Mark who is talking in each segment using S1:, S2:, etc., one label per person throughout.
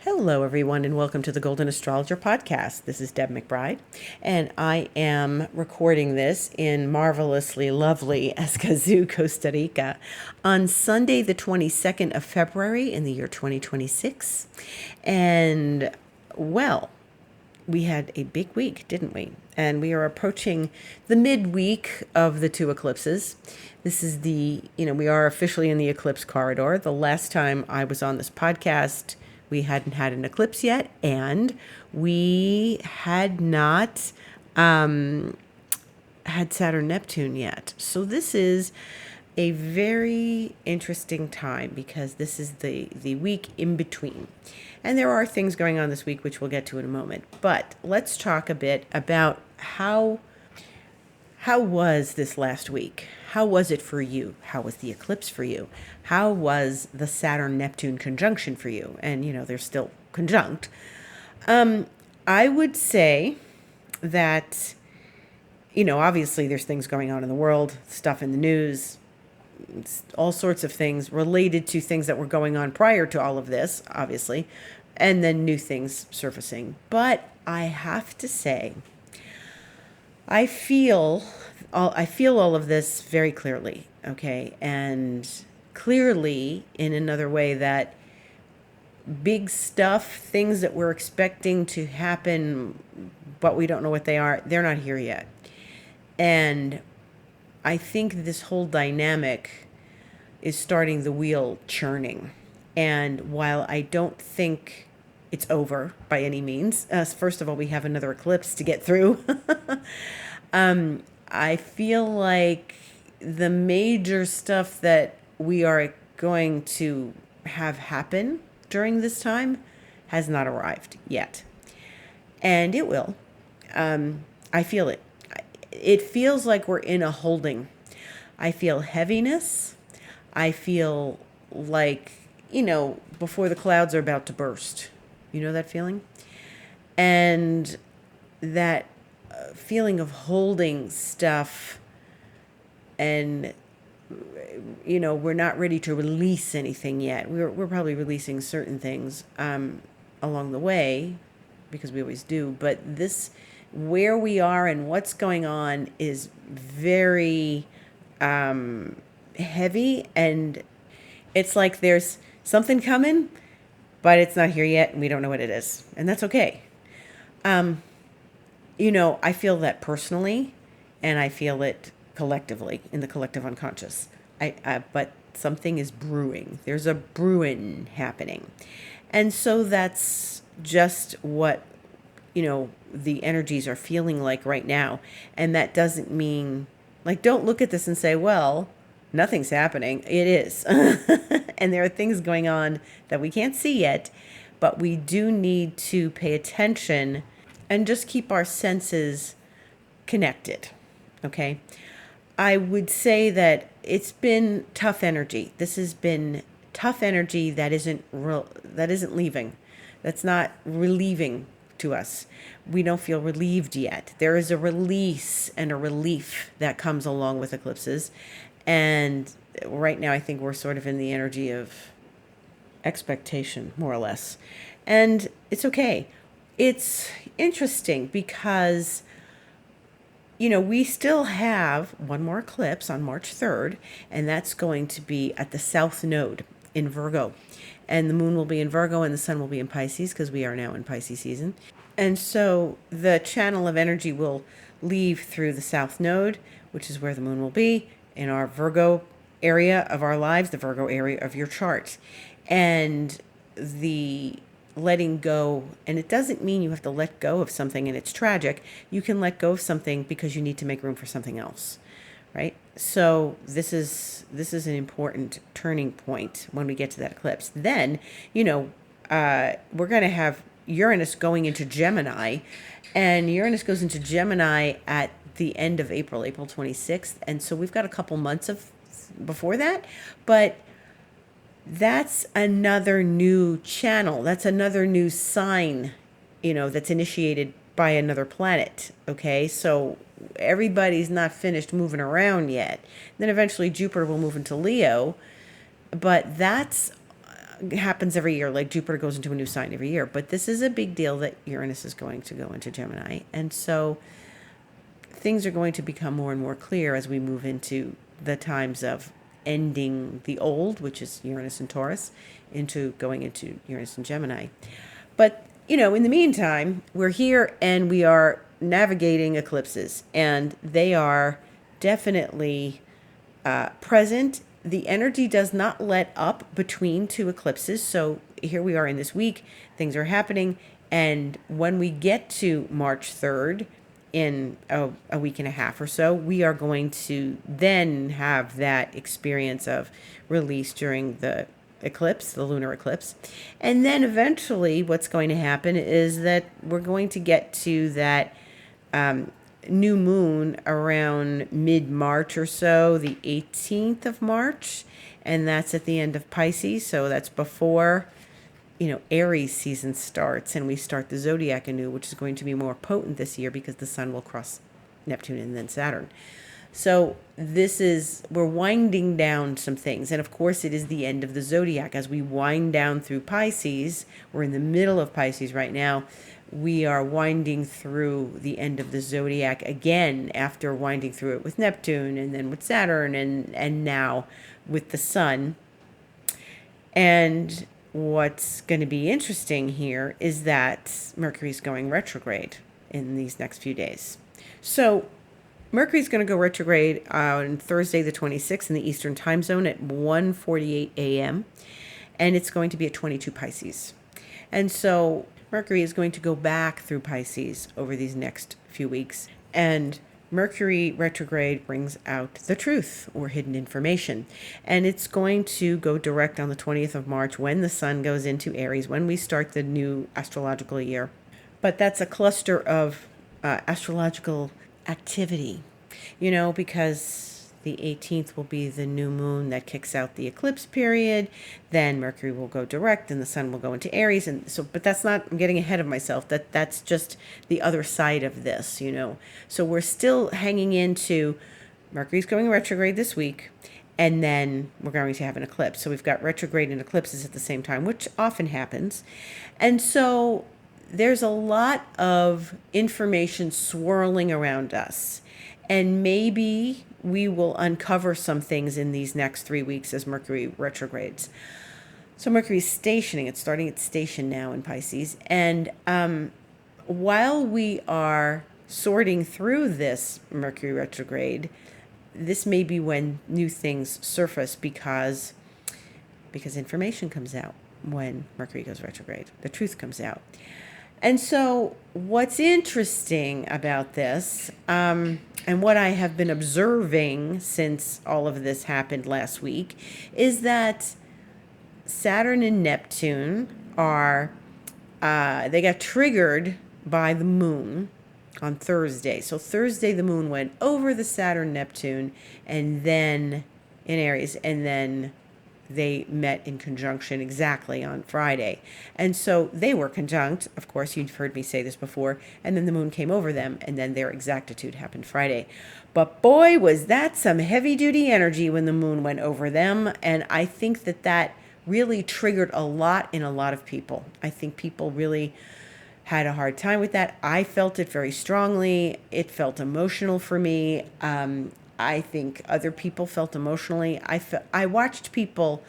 S1: Hello, everyone, and welcome to the Golden Astrologer Podcast. This is Deb McBride, and I am recording this in marvelously lovely Escazú, Costa Rica, on Sunday, the 22nd of February in the year 2026. And, well, we had a big week, didn't we? And we are approaching the midweek of the two eclipses. This is we are officially in the eclipse corridor. The last time I was on this podcast, we hadn't had an eclipse yet, and we had not had Saturn and Neptune yet. So this is a very interesting time because this is the week in between. And there are things going on this week, which we'll get to in a moment. But let's talk a bit about how was this last week? How was it for you? How was the eclipse for you? How was the Saturn-Neptune conjunction for you? And, they're still conjunct. I would say that, obviously there's things going on in the world, stuff in the news, all sorts of things related to things that were going on prior to all of this, obviously, and then new things surfacing. But I have to say, I feel all of this very clearly, okay? And clearly in another way that big stuff, things that we're expecting to happen, but we don't know what they are, they're not here yet. And I think this whole dynamic is starting the wheel churning. And while I don't think it's over by any means, first of all, we have another eclipse to get through. I feel like the major stuff that we are going to have happen during this time has not arrived yet. And it will. I feel it. It feels like we're in a holding. I feel heaviness. I feel like, before the clouds are about to burst. You know that feeling? And that feeling of holding stuff, and we're not ready to release anything yet. We're probably releasing certain things along the way, because we always do, but this, where we are and what's going on, is very heavy, and it's like there's something coming, but it's not here yet and we don't know what it is, and that's okay. I feel that personally, and I feel it collectively in the collective unconscious. But something is brewing. There's a brewing happening. And so that's just what, the energies are feeling like right now. And that doesn't mean, don't look at this and say, well, nothing's happening. It is. And there are things going on that we can't see yet, but we do need to pay attention and just keep our senses connected, okay? I would say that it's been tough energy. This has been tough energy that isn't leaving. That's not relieving to us. We don't feel relieved yet. There is a release and a relief that comes along with eclipses. And right now I think we're sort of in the energy of expectation, more or less. And it's okay. It's interesting because, we still have one more eclipse on March 3rd, and that's going to be at the South Node in Virgo. And the moon will be in Virgo and the sun will be in Pisces, because we are now in Pisces season. And so the channel of energy will leave through the South Node, which is where the moon will be, in our Virgo area of our lives, the Virgo area of your chart. And the letting go, and it doesn't mean you have to let go of something and it's tragic. You can let go of something because you need to make room for something else, right? So this is an important turning point when we get to that eclipse. Then, we're going to have Uranus going into Gemini, and Uranus goes into Gemini at the end of April 26th. And so we've got a couple months before that, but that's another new channel. That's another new sign, that's initiated by another planet. Okay. So everybody's not finished moving around yet. Then eventually Jupiter will move into Leo, but that's happens every year, like Jupiter goes into a new sign every year. But this is a big deal that Uranus is going to go into Gemini. And so things are going to become more and more clear as we move into the times of ending the old, which is Uranus and Taurus, into going into Uranus and Gemini. But, in the meantime, we're here and we are navigating eclipses, and they are definitely present. The energy does not let up between two eclipses. So here we are in this week, things are happening. And when we get to March 3rd, in a week and a half or so, we are going to then have that experience of release during the eclipse, the lunar eclipse. And then eventually what's going to happen is that we're going to get to that new moon around mid-March or so, the 18th of March, and that's at the end of Pisces. So that's before, Aries season starts, and we start the zodiac anew, which is going to be more potent this year because the sun will cross Neptune and then Saturn. So we're winding down some things. And of course, it is the end of the zodiac. As we wind down through Pisces, we're in the middle of Pisces right now. We are winding through the end of the zodiac again after winding through it with Neptune and then with Saturn and now with the sun. And what's going to be interesting here is that Mercury's going retrograde in these next few days. So Mercury's going to go retrograde on Thursday the 26th in the Eastern time zone at 1:48 a.m. And it's going to be at 22 Pisces. And so Mercury is going to go back through Pisces over these next few weeks. And Mercury retrograde brings out the truth or hidden information. And it's going to go direct on the 20th of March when the sun goes into Aries, when we start the new astrological year. But that's a cluster of astrological activity, because the 18th will be the new moon that kicks out the eclipse period. Then Mercury will go direct and the sun will go into Aries. And so, but that's not, I'm getting ahead of myself. That's just the other side of this, So we're still hanging into Mercury's going retrograde this week. And then we're going to have an eclipse. So we've got retrograde and eclipses at the same time, which often happens. And so there's a lot of information swirling around us. And maybe we will uncover some things in these next 3 weeks as Mercury retrogrades. So Mercury's stationing. It's starting its station now in Pisces. And while we are sorting through this Mercury retrograde, this may be when new things surface because information comes out when Mercury goes retrograde. The truth comes out. And so what's interesting about this, and what I have been observing since all of this happened last week, is that Saturn and Neptune they got triggered by the moon on Thursday. So Thursday, the moon went over the Saturn-Neptune and then in Aries, and then they met in conjunction exactly on Friday. And so they were conjunct. Of course, you've heard me say this before. And then the moon came over them, and then their exactitude happened Friday. But boy, was that some heavy-duty energy when the moon went over them. And I think that really triggered a lot in a lot of people. I think people really had a hard time with that. I felt it very strongly. It felt emotional for me. I think other people felt emotionally. I watched people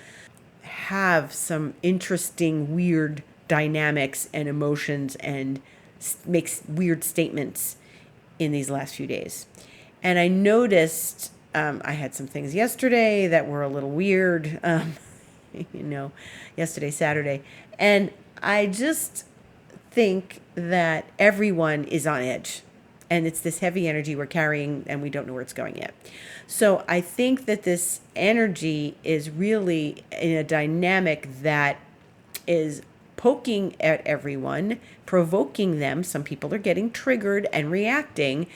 S1: have some interesting, weird dynamics and emotions and make weird statements in these last few days. And I noticed I had some things yesterday that were a little weird, yesterday, Saturday. And I just think that everyone is on edge. And it's this heavy energy we're carrying, and we don't know where it's going yet. So I think that this energy is really in a dynamic that is poking at everyone, provoking them. Some people are getting triggered and reacting.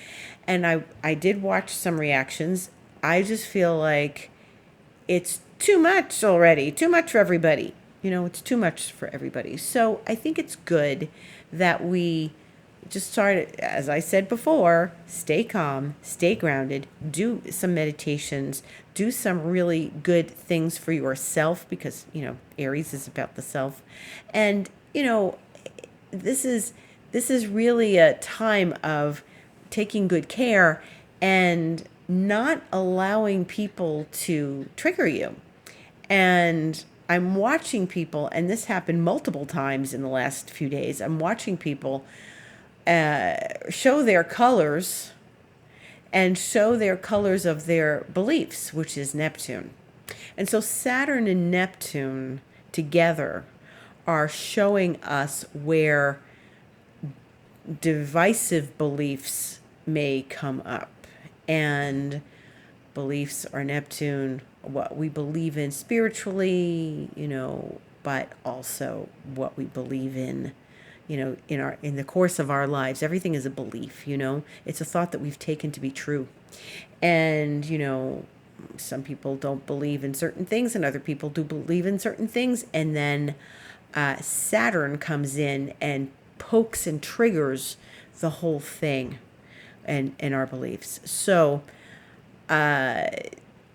S1: And I did watch some reactions. I just feel like it's too much already, too much for everybody. It's too much for everybody. So I think it's good that we just start, as I said before, stay calm, stay grounded, do some meditations, do some really good things for yourself because, Aries is about the self. And, this is really a time of taking good care and not allowing people to trigger you. And I'm watching people, and this happened multiple times in the last few days. I'm watching people show their colors and show their colors of their beliefs, which is Neptune. And so Saturn and Neptune together are showing us where divisive beliefs may come up. And beliefs are Neptune, what we believe in spiritually, but also what we believe in, in the course of our lives. Everything is a belief, it's a thought that we've taken to be true. And, some people don't believe in certain things and other people do believe in certain things. And then Saturn comes in and pokes and triggers the whole thing and our beliefs. So, and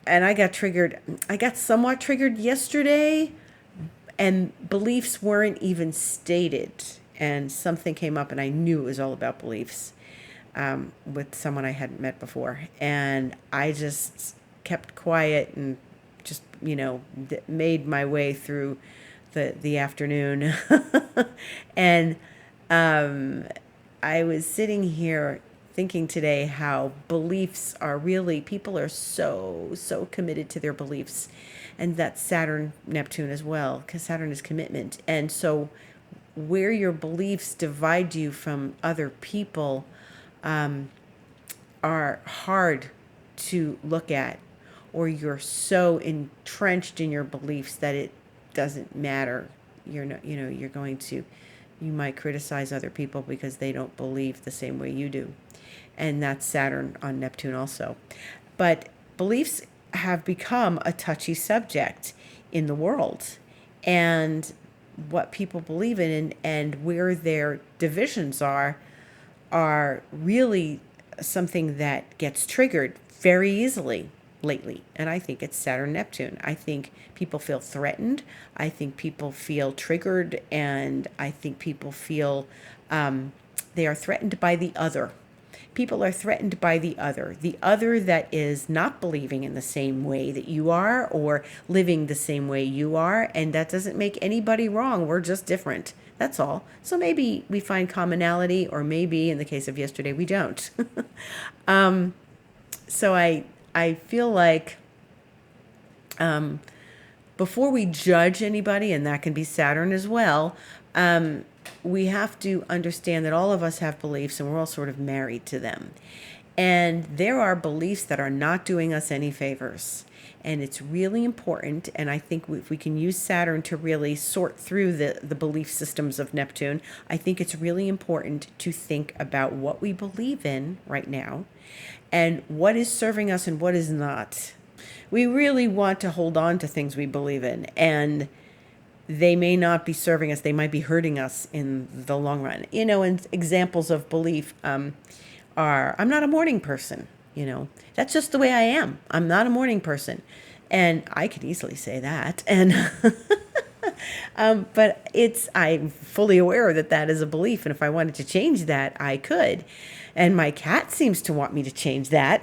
S1: I got somewhat triggered yesterday, and beliefs weren't even stated. And something came up and I knew it was all about beliefs with someone I hadn't met before. And I just kept quiet and just, made my way through the afternoon. And I was sitting here thinking today how beliefs are really, people are so committed to their beliefs. And that's Saturn, Neptune as well, because Saturn is commitment. And so where your beliefs divide you from other people are hard to look at, or you're so entrenched in your beliefs that it doesn't matter. You're not, you might criticize other people because they don't believe the same way you do. And that's Saturn on Neptune also. But beliefs have become a touchy subject in the world. And what people believe in and where their divisions are really something that gets triggered very easily lately. And I think it's Saturn Neptune. I think people feel threatened. I think people feel triggered. And I think people feel they are threatened by the other. People are threatened by the other that is not believing in the same way that you are or living the same way you are. And that doesn't make anybody wrong. We're just different. That's all. So maybe we find commonality, or maybe in the case of yesterday, we don't. So I feel like before we judge anybody, and that can be Saturn as well, we have to understand that all of us have beliefs and we're all sort of married to them. And there are beliefs that are not doing us any favors. And it's really important, and I think if we can use Saturn to really sort through the belief systems of Neptune, I think it's really important to think about what we believe in right now and what is serving us and what is not. We really want to hold on to things we believe in, and they may not be serving us. They might be hurting us in the long run. And examples of belief are, I'm not a morning person. That's just the way I am. I'm not a morning person. And I could easily say that. And but I'm fully aware that is a belief. And if I wanted to change that, I could. And my cat seems to want me to change that.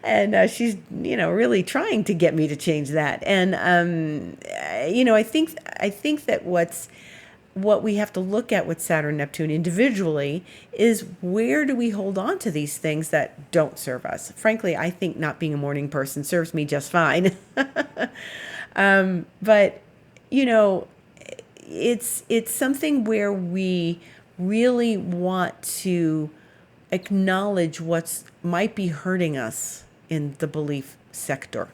S1: And she's, really trying to get me to change that. And, I think that what we have to look at with Saturn Neptune individually is, where do we hold on to these things that don't serve us? Frankly, I think not being a morning person serves me just fine. But it's something where we really want to acknowledge what might be hurting us in the belief sector.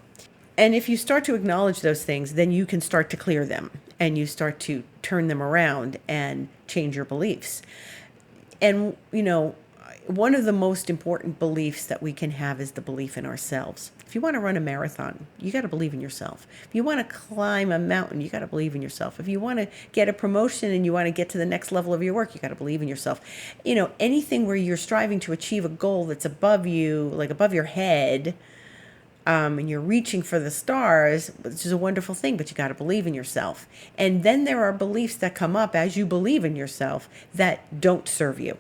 S1: And if you start to acknowledge those things, then you can start to clear them and you start to turn them around and change your beliefs. And, one of the most important beliefs that we can have is the belief in ourselves. If you want to run a marathon, you got to believe in yourself. If you want to climb a mountain, you got to believe in yourself. If you want to get a promotion and you want to get to the next level of your work, you got to believe in yourself. Anything where you're striving to achieve a goal that's above you, like above your head, and you're reaching for the stars, which is a wonderful thing, but you got to believe in yourself. And then there are beliefs that come up as you believe in yourself that don't serve you.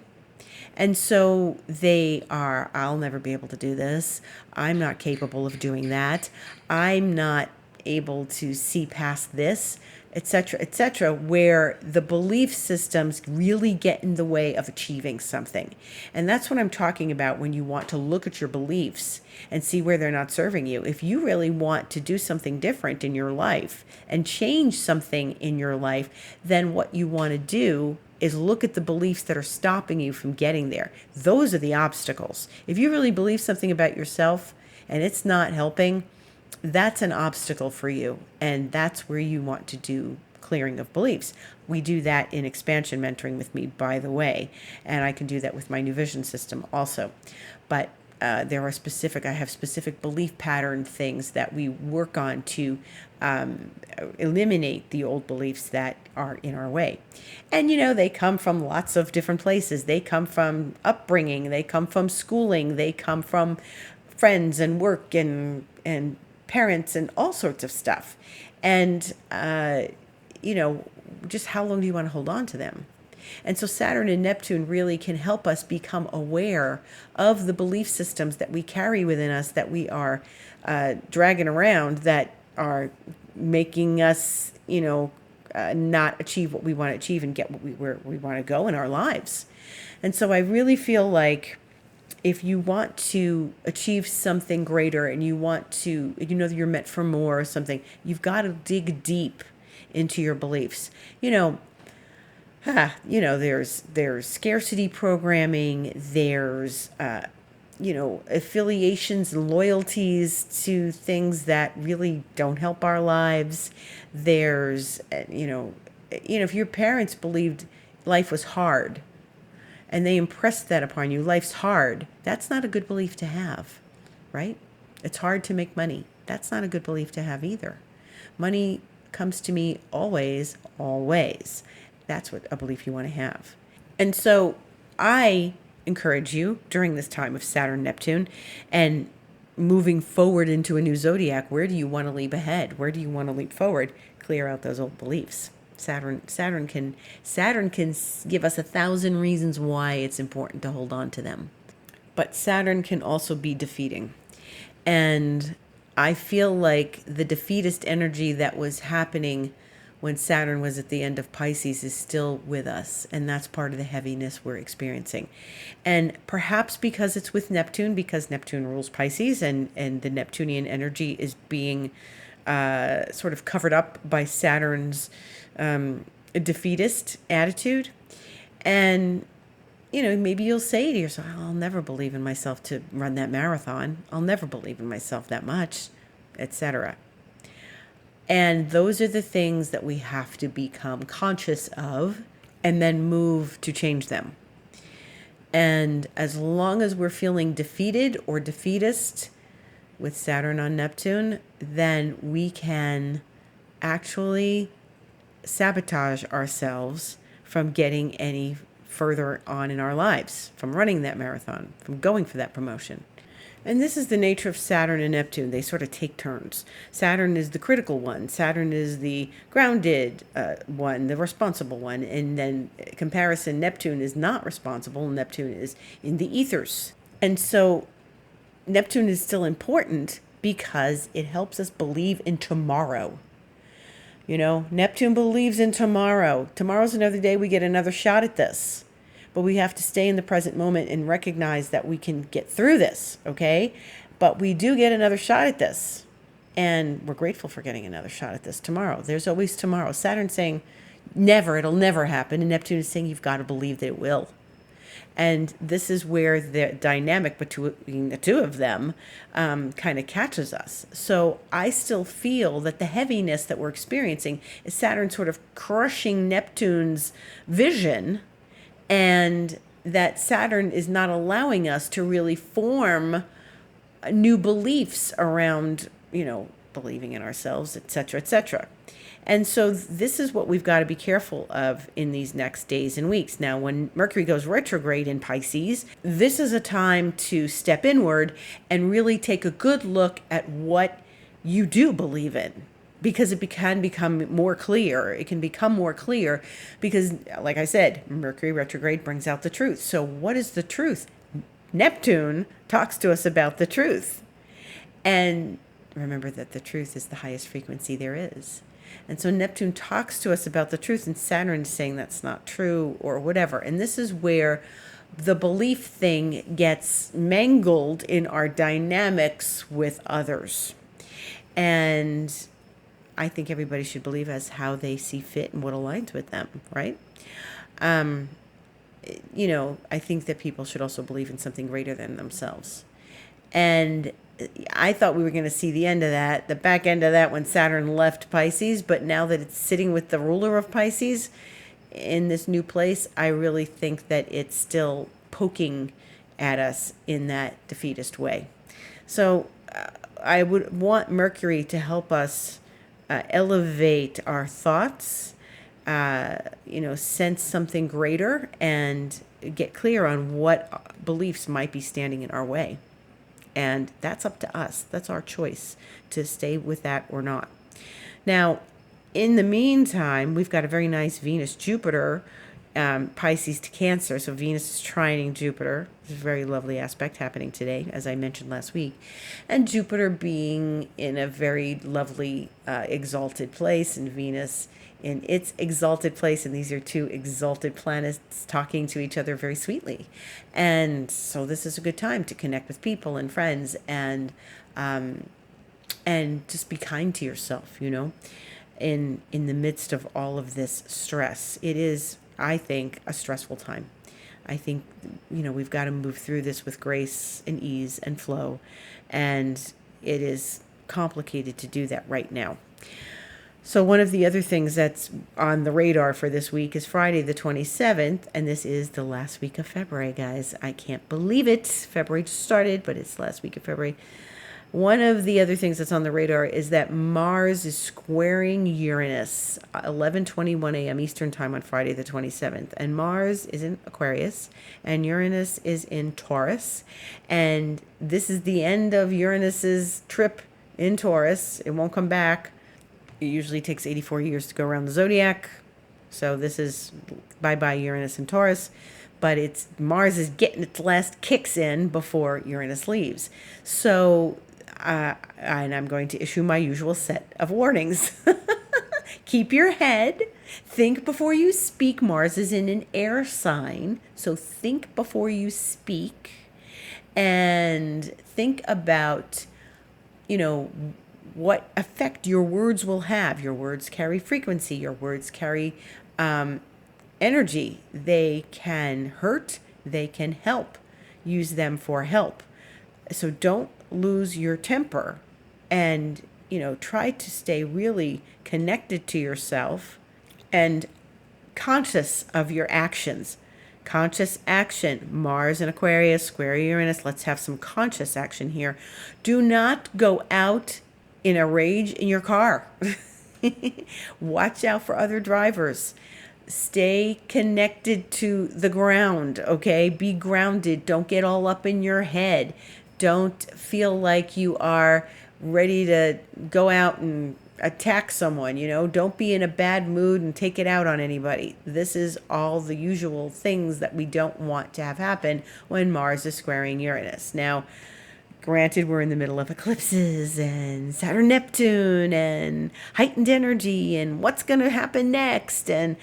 S1: And so they are, I'll never be able to do this. I'm not capable of doing that. I'm not able to see past this, etc., where the belief systems really get in the way of achieving something. And that's what I'm talking about when you want to look at your beliefs and see where they're not serving you. If you really want to do something different in your life and change something in your life, then what you want to do is look at the beliefs that are stopping you from getting there. Those are the obstacles. If you really believe something about yourself and it's not helping, that's an obstacle for you. And that's where you want to do clearing of beliefs. We do that in expansion mentoring with me, by the way. And I can do that with my New Vision system also. But I have specific belief pattern things that we work on to eliminate the old beliefs that are in our way. And, they come from lots of different places. They come from upbringing. They come from schooling. They come from friends and work and parents and all sorts of stuff. And, just how long do you want to hold on to them? And so Saturn and Neptune really can help us become aware of the belief systems that we carry within us, that we are dragging around, that are making us, not achieve what we want to achieve and get where we want to go in our lives. And so I really feel like if you want to achieve something greater and you want to, that you're meant for more or something, you've got to dig deep into your beliefs. There's scarcity programming, there's, affiliations and loyalties to things that really don't help our lives. There's, if your parents believed life was hard and they impressed that upon you, life's hard, that's not a good belief to have, right? It's hard to make money. That's not a good belief to have either. Money comes to me always, always. That's what a belief you want to have. And so I encourage you during this time of Saturn, Neptune, and moving forward into a new zodiac, where do you want to leap ahead? Where do you want to leap forward? Clear out those old beliefs. Saturn can give us 1,000 reasons why it's important to hold on to them. But Saturn can also be defeating. And I feel like the defeatist energy that was happening when Saturn was at the end of Pisces is still with us. And that's part of the heaviness we're experiencing. And perhaps because it's with Neptune, because Neptune rules Pisces and the Neptunian energy is being sort of covered up by Saturn's defeatist attitude. And, maybe you'll say to yourself, I'll never believe in myself to run that marathon. I'll never believe in myself that much, etc. And those are the things that we have to become conscious of and then move to change them. And as long as we're feeling defeated or defeatist with Saturn on Neptune, then we can actually sabotage ourselves from getting any further on in our lives, from running that marathon, from going for that promotion. And this is the nature of Saturn and Neptune. They sort of take turns. Saturn is the critical one. Saturn is the grounded one, the responsible one. And then comparison, Neptune is not responsible. Neptune is in the ethers. And so Neptune is still important because it helps us believe in tomorrow. Neptune believes in tomorrow. Tomorrow's another day. We get another shot at this. But we have to stay in the present moment and recognize that we can get through this, okay? But we do get another shot at this. And we're grateful for getting another shot at this tomorrow. There's always tomorrow. Saturn's saying, never, it'll never happen. And Neptune is saying, you've got to believe that it will. And this is where the dynamic between the two of them kind of catches us. So I still feel that the heaviness that we're experiencing is Saturn sort of crushing Neptune's vision, and that Saturn is not allowing us to really form new beliefs around, believing in ourselves, etc., etc. And so this is what we've got to be careful of in these next days and weeks. Now, when Mercury goes retrograde in Pisces, this is a time to step inward and really take a good look at what you do believe in, because it can become more clear. It can become more clear because, like I said, Mercury retrograde brings out the truth. So what is the truth? Neptune talks to us about the truth. And remember that the truth is the highest frequency there is. And so Neptune talks to us about the truth, and Saturn is saying that's not true or whatever. And this is where the belief thing gets mangled in our dynamics with others. And I think everybody should believe as how they see fit and what aligns with them, right? I think that people should also believe in something greater than themselves. And I thought we were going to see the end of that, the back end of that when Saturn left Pisces, but now that it's sitting with the ruler of Pisces in this new place, I really think that it's still poking at us in that defeatist way. So I would want Mercury to help us elevate our thoughts, sense something greater, and get clear on what beliefs might be standing in our way. And that's up to us. That's our choice to stay with that or not. Now, in the meantime, we've got a very nice Venus-Jupiter, Pisces to Cancer. So Venus is trining Jupiter. It's a very lovely aspect happening today, as I mentioned last week. And Jupiter being in a very lovely exalted place, and Venus in its exalted place, and these are two exalted planets talking to each other very sweetly. And so this is a good time to connect with people and friends, and just be kind to yourself, in the midst of all of this stress. It is, I think, a stressful time. I think, we've got to move through this with grace and ease and flow, and it is complicated to do that right now. So one of the other things that's on the radar for this week is Friday the 27th, and this is the last week of February, guys. I can't believe it. February just started, but it's the last week of February. One of the other things that's on the radar is that Mars is squaring Uranus, 11:21 a.m. Eastern Time on Friday the 27th. And Mars is in Aquarius, and Uranus is in Taurus. And this is the end of Uranus's trip in Taurus. It won't come back. It usually takes 84 years to go around the zodiac. So this is bye-bye Uranus and Taurus. But Mars is getting its last kicks in before Uranus leaves. So, and I'm going to issue my usual set of warnings. Keep your head. Think before you speak. Mars is in an air sign. So think before you speak. And think about, what effect your words will have. Your words carry frequency. Your words carry energy. They can hurt. They can help. Use them for help. So don't lose your temper, and try to stay really connected to yourself and conscious of your actions. Conscious action. Mars in Aquarius, square Uranus. Let's have some conscious action here. Do not go out in a rage in your car. Watch out for other drivers. Stay connected to the ground, okay? Be grounded. Don't get all up in your head. Don't feel like you are ready to go out and attack someone, Don't be in a bad mood and take it out on anybody. This is all the usual things that we don't want to have happen when Mars is squaring Uranus. Now, granted, we're in the middle of eclipses and Saturn Neptune and heightened energy and what's going to happen next. And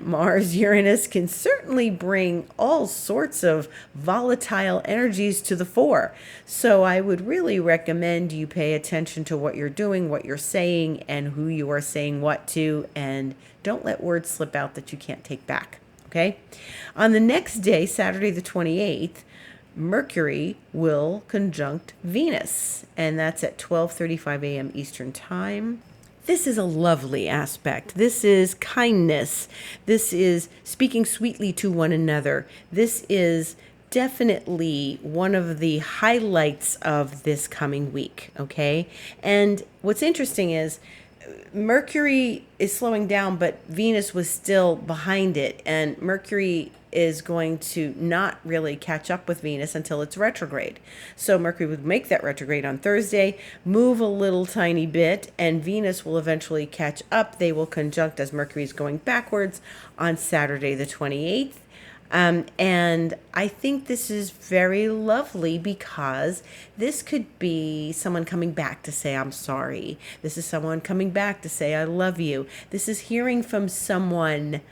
S1: Mars Uranus can certainly bring all sorts of volatile energies to the fore. So I would really recommend you pay attention to what you're doing, what you're saying, and who you are saying what to. And don't let words slip out that you can't take back. Okay? On the next day, Saturday the 28th, Mercury will conjunct Venus, and that's at 12:35 a.m. Eastern Time. This is a lovely aspect. This is kindness. This is speaking sweetly to one another. This is definitely one of the highlights of this coming week, okay? And what's interesting is Mercury is slowing down, but Venus was still behind it. And Mercury is going to not really catch up with Venus until it's retrograde. So Mercury would make that retrograde on Thursday, move a little tiny bit, and Venus will eventually catch up. They will conjunct as Mercury is going backwards on Saturday, the 28th. And I think this is very lovely because this could be someone coming back to say, I'm sorry. This is someone coming back to say, I love you. This is hearing from someone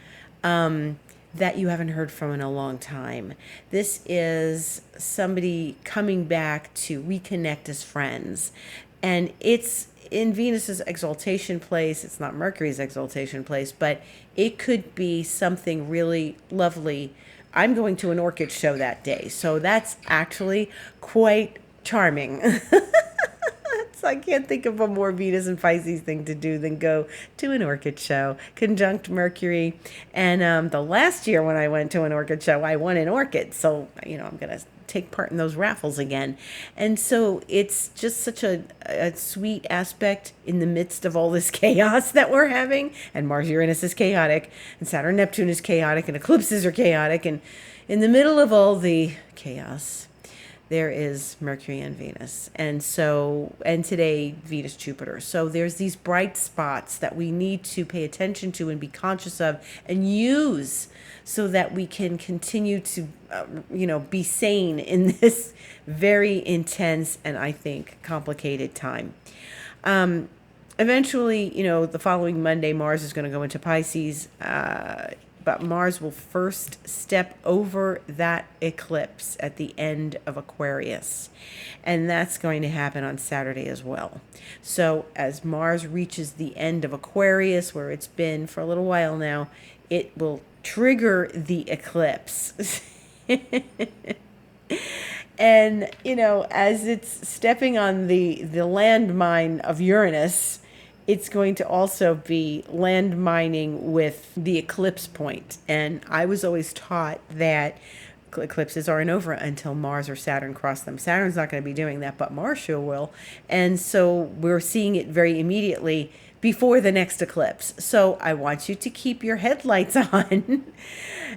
S1: that you haven't heard from in a long time. This is somebody coming back to reconnect as friends. And it's in Venus's exaltation place. It's not Mercury's exaltation place, but it could be something really lovely. I'm going to an orchid show that day, so that's actually quite charming. I can't think of a more Venus and Pisces thing to do than go to an orchid show, conjunct Mercury. And the last year when I went to an orchid show, I won an orchid. So, I'm going to take part in those raffles again. And so it's just such a sweet aspect in the midst of all this chaos that we're having. And Mars Uranus is chaotic, and Saturn and Neptune is chaotic, and eclipses are chaotic. And in the middle of all the chaos, there is Mercury and Venus. And today, Venus, Jupiter. So there's these bright spots that we need to pay attention to and be conscious of and use so that we can continue to, be sane in this very intense and I think complicated time. Eventually, the following Monday, Mars is going to go into Pisces, but Mars will first step over that eclipse at the end of Aquarius. And that's going to happen on Saturday as well. So as Mars reaches the end of Aquarius, where it's been for a little while now, it will trigger the eclipse. And, as it's stepping on the landmine of Uranus, it's going to also be landmining with the eclipse point. And I was always taught that eclipses aren't over until Mars or Saturn cross them. Saturn's not going to be doing that, but Mars sure will. And so we're seeing it very immediately before the next eclipse. So I want you to keep your headlights on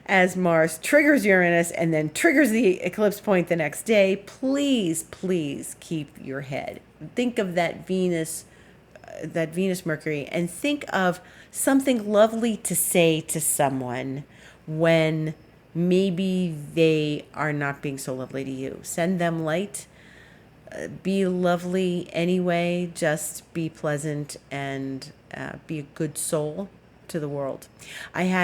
S1: as Mars triggers Uranus and then triggers the eclipse point the next day. Please, please keep your head. Think of that Venus Mercury, and think of something lovely to say to someone when maybe they are not being so lovely to you. Send them light. Be lovely anyway. Just be pleasant and be a good soul to the world.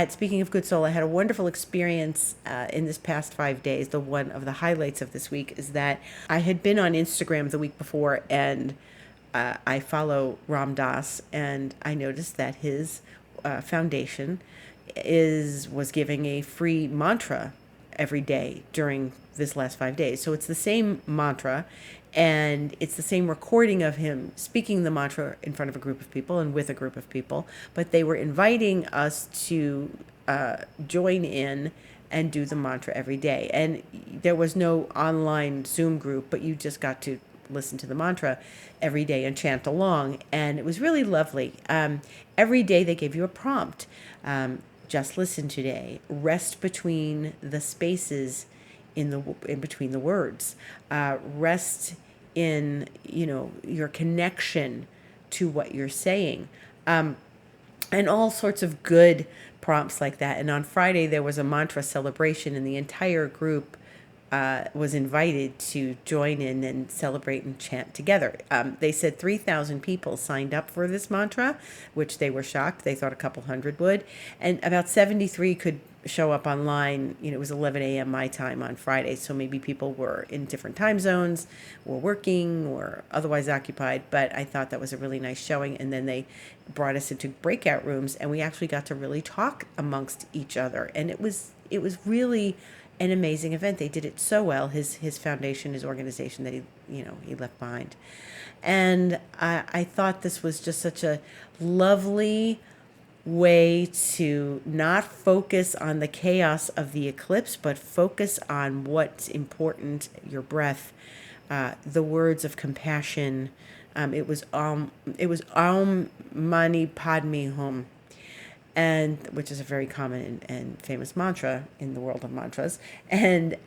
S1: Speaking of good soul, I had a wonderful experience in this past 5 days. One of the highlights of this week is that I had been on Instagram the week before, and I follow Ram Dass, and I noticed that his foundation was giving a free mantra every day during this last 5 days. So it's the same mantra, and it's the same recording of him speaking the mantra in front of a group of people and with a group of people. But they were inviting us to join in and do the mantra every day. And there was no online Zoom group, but you just got to listen to the mantra every day and chant along, and it was really lovely. Every day they gave you a prompt. Just listen today. Rest between the spaces in between the words. Rest in your connection to what you're saying, and all sorts of good prompts like that. And on Friday there was a mantra celebration, and the entire group was invited to join in and celebrate and chant together. They said 3,000 people signed up for this mantra, which they were shocked. They thought a couple hundred would. And about 73 could show up online. It was 11 a.m. my time on Friday, so maybe people were in different time zones, or working, or otherwise occupied. But I thought that was a really nice showing. And then they brought us into breakout rooms, and we actually got to really talk amongst each other. And it was really an amazing event. They did it so well. His foundation, his organization that he left behind, and I thought this was just such a lovely way to not focus on the chaos of the eclipse, but focus on what's important, your breath, the words of compassion. It was Mani Padme Hum, and which is a very common and famous mantra in the world of mantras. And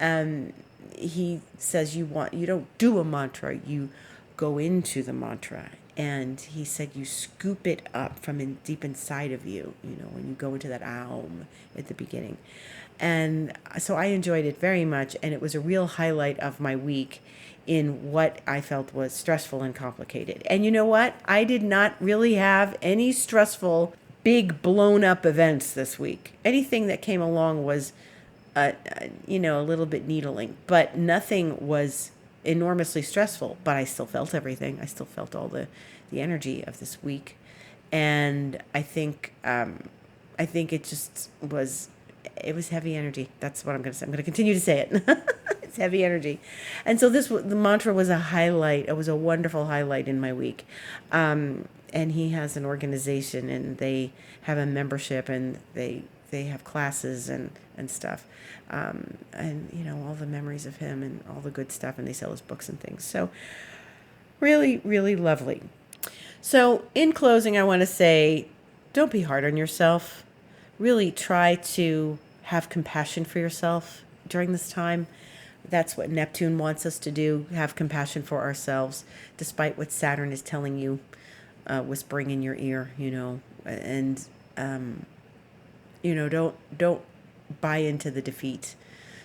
S1: he says you don't do a mantra, you go into the mantra. And he said you scoop it up from deep inside of you, when you go into that aum at the beginning. And so I enjoyed it very much, and it was a real highlight of my week in what I felt was stressful and complicated. And you know what? I did not really have any stressful, big, blown up events this week. Anything that came along was, a little bit needling, but nothing was enormously stressful. But I still felt everything. I still felt all the energy of this week. And I think it just was, it was heavy energy. That's what I'm going to say. I'm going to continue to say it. It's heavy energy. And so the mantra was a highlight. It was a wonderful highlight in my week. And he has an organization, and they have a membership, and they have classes and stuff. And, all the memories of him and all the good stuff, and they sell his books and things. So really, really lovely. So in closing, I want to say, don't be hard on yourself. Really try to have compassion for yourself during this time. That's what Neptune wants us to do, have compassion for ourselves, despite what Saturn is telling you, whispering in your ear, and, don't buy into the defeat.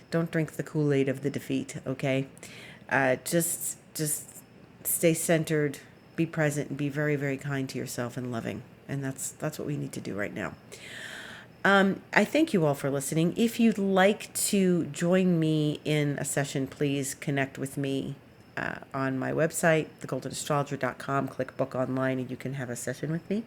S1: Don't drink the Kool-Aid of the defeat, okay? Just stay centered, be present, and be very, very kind to yourself and loving. And that's what we need to do right now. I thank you all for listening. If you'd like to join me in a session, please connect with me on my website, thegoldenastrologer.com. Click book online, and you can have a session with me.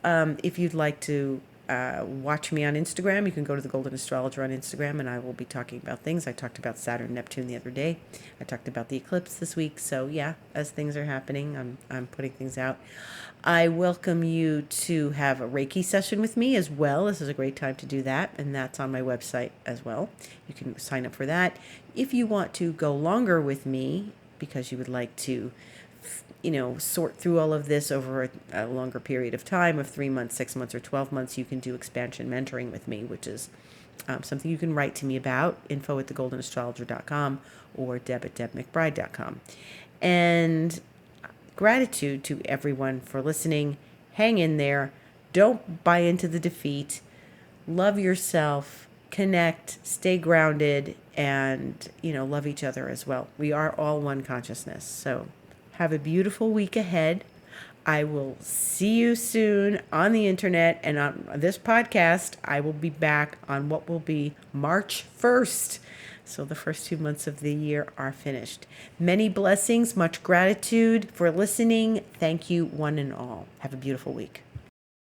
S1: If you'd like to watch me on Instagram, you can go to the Golden Astrologer on Instagram, and I will be talking about things. I talked about Saturn and Neptune the other day. I talked about the eclipse this week. So yeah, as things are happening, I'm putting things out. I welcome you to have a Reiki session with me as well. This is a great time to do that, and that's on my website as well. You can sign up for that. If you want to go longer with me, because you would like to sort through all of this over a longer period of time of 3 months, 6 months, or 12 months, you can do expansion mentoring with me, which is something you can write to me about, info@thegoldenastrologer.com or deb@debmcbride.com. And gratitude to everyone for listening. Hang in there. Don't buy into the defeat. Love yourself. Connect. Stay grounded. And, love each other as well. We are all one consciousness. So have a beautiful week ahead. I will see you soon on the internet and on this podcast. I will be back on what will be March 1st. So the first 2 months of the year are finished. Many blessings, much gratitude for listening. Thank you, one and all. Have a beautiful week.